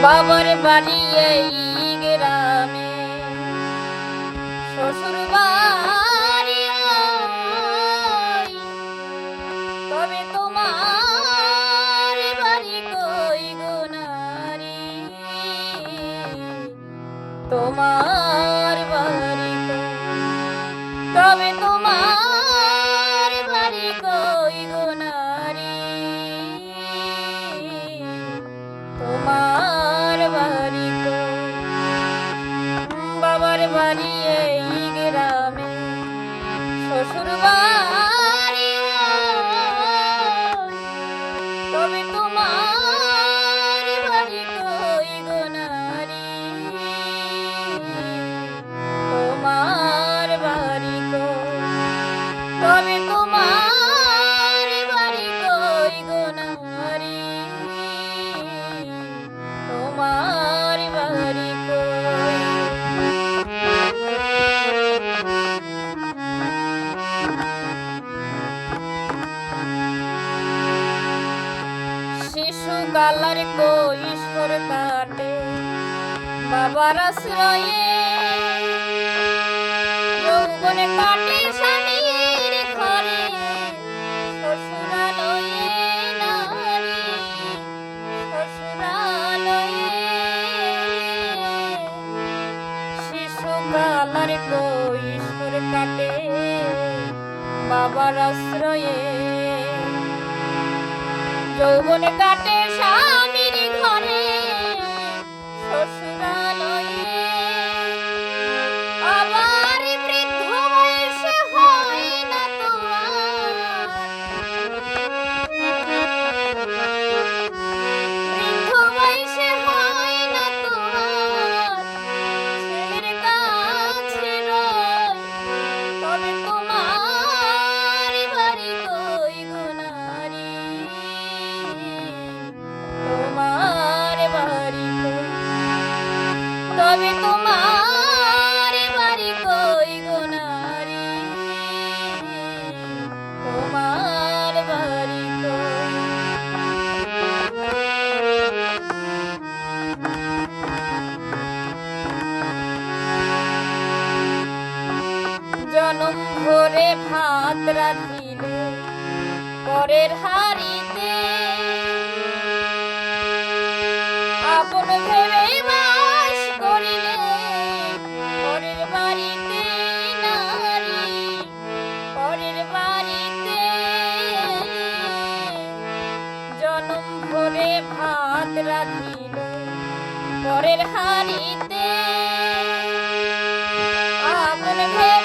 বাবার বাড়ি এই গ্রামে, শ্বশুর বাড়ি ওই, তবে তোমার বাড়ি কই গো নারী, তোমার বাড়ি কই, তবে তোমার বাড়ি কই গো নারী, তোমার বাড়ি কই। বাবার বাড়ি এই গ্রামে, শ্বশুর বাড়ি ওই, তবে তোমার বাড়ি কই গো নারী, তোমার বাড়ি কই, তবে তোমার বাড়ি কই গো নারী, তোমার বাড়ি কই। শিশু কালার কৈশোর কাটে বাবার আশ্রয়ে, যৌবনে কাটে স্বামীর ঘরে, শ্বশুরালয়ে নারী, শ্বশুরালয়ে। শিশু কালার কৈশোর কাটে বাবার আশ্রয়ে, যৌবনে কাটে স্বামীর ঘরে, শ্বশুরালয়ে। আবার বৃদ্ধ বয়সে হয় না তোমার, বৃদ্ধ বয়সে হয় না তোমার, ছেলের কাছে রয়, তবে তোমার বাড়ি কই গো নারী, তোমার বাড়ি কই, তবে তোমার বাড়ি কই গো নারী, তোমার বাড়ি কই। জনম ভরে ভাত রাঁধিলে পরের হাড়িতে, আপন ভেবে বাস করিলে পরের বাড়িতে নারী, পরের বাড়িতে। জনম ভরে ভাত রাঁধিলে পরের হাড়িতে, আপন ভেবে